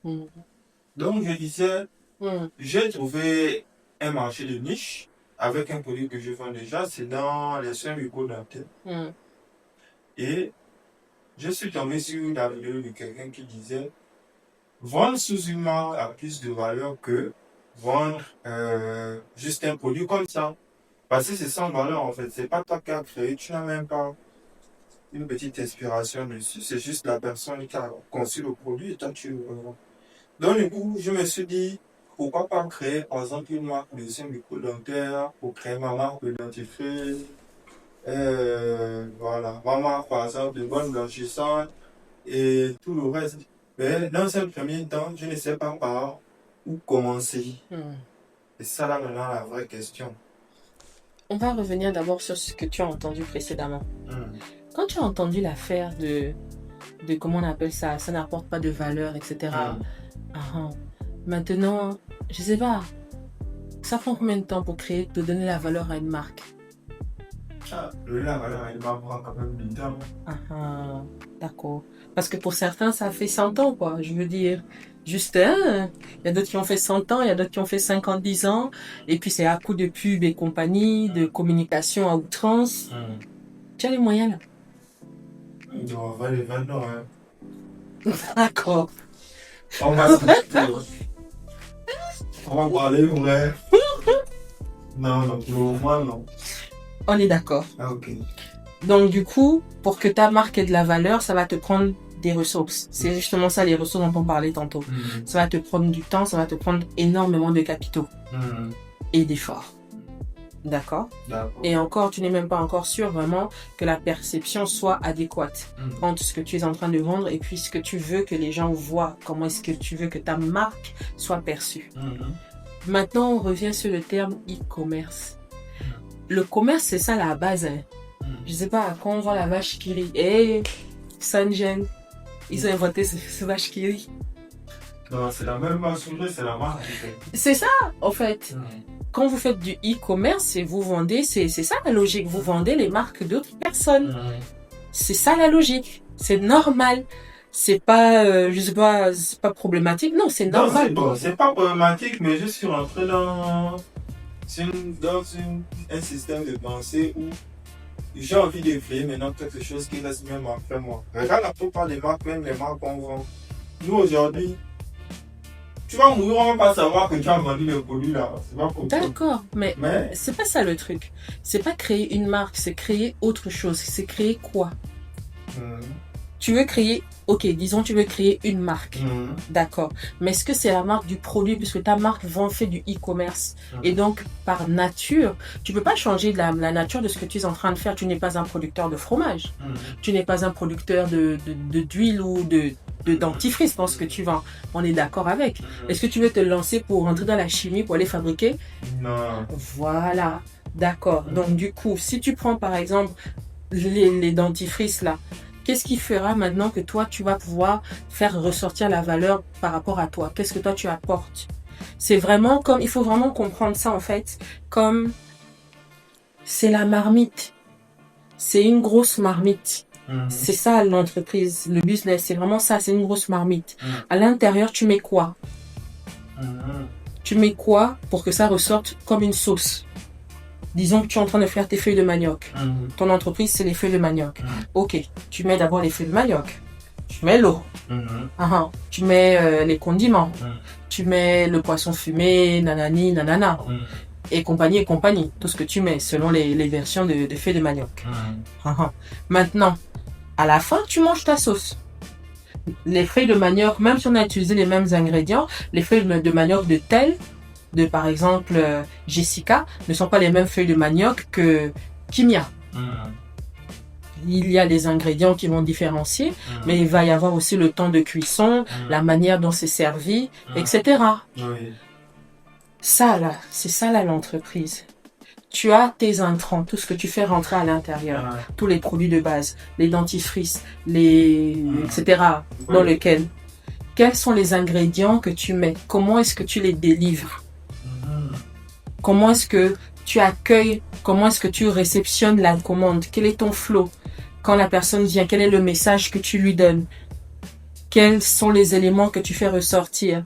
Mm. Donc, je disais, Mm. j'ai trouvé un marché de niche avec un produit que je vends déjà, c'est dans les soins bucco-dentaires. Mm. Et je suis tombé sur une vidéo de quelqu'un qui disait vendre sous une marque a plus de valeur que vendre juste un produit comme ça. Parce que c'est sans valeur en fait. C'est pas toi qui as créé, tu n'as même pas une petite inspiration dessus. C'est juste la personne qui a conçu le produit et toi tu le revends. Donc du coup, je me suis dit, pourquoi pas créer par exemple une marque de soins bucco-dentaires pour créer ma marque de dentifrice. Voilà, ma marque par exemple de bonne blanchissante et tout le reste. Mais dans un premier temps, je ne sais pas par où commencer. Mm. Et ça là maintenant la vraie question. On va revenir d'abord sur ce que tu as entendu précédemment. Hmm. Quand tu as entendu l'affaire de comment on appelle ça, ça n'apporte pas de valeur, etc. Hmm. Ah, maintenant, je sais pas, ça prend combien de temps pour créer, de donner la valeur à une marque? La valeur, elle m'apprend quand même du temps. D'accord. Parce que pour certains, ça fait 100 ans, quoi. Je veux dire, juste, il y a d'autres qui ont fait 100 ans, il y a d'autres qui ont fait 50, 10 ans. Et puis, c'est à coup de pub et compagnie, de communication à outrance. Tu as les moyens, là? On va les vendre, hein. D'accord. On va on va parler vrai. Non, non, pour le moment, non. On est d'accord. Ah, ok. Donc, du coup, pour que ta marque ait de la valeur, ça va te prendre des ressources. C'est justement ça, les ressources dont on parlait tantôt. Ça va te prendre du temps, ça va te prendre énormément de capitaux et d'efforts. D'accord? D'accord. Et encore, tu n'es même pas encore sûr vraiment que la perception soit adéquate entre ce que tu es en train de vendre et puis ce que tu veux que les gens voient. Comment est-ce que tu veux que ta marque soit perçue. Maintenant, on revient sur le terme e-commerce. Le commerce, c'est ça la base. Hein. Je sais pas, quand on voit la vache qui rit, ça me gêne. Ils ont inventé ce vache qui rit. Non, c'est la même marque, c'est la marque qui fait. C'est ça, en fait. Quand vous faites du e-commerce et vous vendez, c'est ça la logique. Vous vendez les marques d'autres personnes. C'est ça la logique. C'est normal. C'est pas, je sais pas, c'est pas problématique. Non, c'est normal. Non, c'est pas problématique, mais je suis rentré dans un système de pensée où j'ai envie de créer maintenant quelque chose qui reste même après moi. Regarde la plupart des marques, même les marques qu'on vend. Nous aujourd'hui, tu vas mourir, on va pas savoir que tu as vendu le produit là. C'est pas pour toi. D'accord, mais c'est pas ça le truc. C'est pas créer une marque, c'est créer autre chose. C'est créer quoi? Tu veux créer, ok, disons tu veux créer une marque. D'accord. Mais est-ce que c'est la marque du produit puisque ta marque fait du e-commerce? Et donc, par nature, tu peux pas changer la nature de ce que tu es en train de faire. Tu n'es pas un producteur de fromage. Tu n'es pas un producteur d'huile ou de dentifrice dans ce que tu vends. On est d'accord avec. Est-ce que tu veux te lancer pour rentrer dans la chimie, pour aller fabriquer? Non. Voilà. D'accord. Donc, du coup, si tu prends par exemple les dentifrices là, qu'est-ce qui fera maintenant que toi, tu vas pouvoir faire ressortir la valeur par rapport à toi? Qu'est-ce que toi, tu apportes? C'est vraiment comme, il faut vraiment comprendre ça en fait, comme c'est la marmite. C'est une grosse marmite. C'est ça l'entreprise, le business, c'est vraiment ça, c'est une grosse marmite. À l'intérieur, tu mets quoi? Tu mets quoi pour que ça ressorte comme une sauce? Disons que tu es en train de faire tes feuilles de manioc. Ton entreprise, c'est les feuilles de manioc. Ok, tu mets d'abord les feuilles de manioc. Tu mets l'eau. Tu mets les condiments. Tu mets le poisson fumé, nanani, nanana. Et compagnie. Tout ce que tu mets selon les versions de feuilles de manioc. Maintenant, à la fin, tu manges ta sauce. Les feuilles de manioc, même si on a utilisé les mêmes ingrédients, les feuilles de manioc de tel, de par exemple Jessica, ne sont pas les mêmes feuilles de manioc que Kimia. Il y a des ingrédients qui vont différencier, mais il va y avoir aussi le temps de cuisson, la manière dont c'est servi, etc. Ça là, c'est ça là l'entreprise. Tu as tes intrants, tout ce que tu fais rentrer à l'intérieur, tous les produits de base, les dentifrices, etc. Dans lesquels. Quels sont les ingrédients que tu mets? Comment est-ce que tu les délivres? Comment est-ce que tu accueilles? Comment est-ce que tu réceptionnes la commande? Quel est ton flow? Quand la personne vient, quel est le message que tu lui donnes? quels sont les éléments que tu fais ressortir?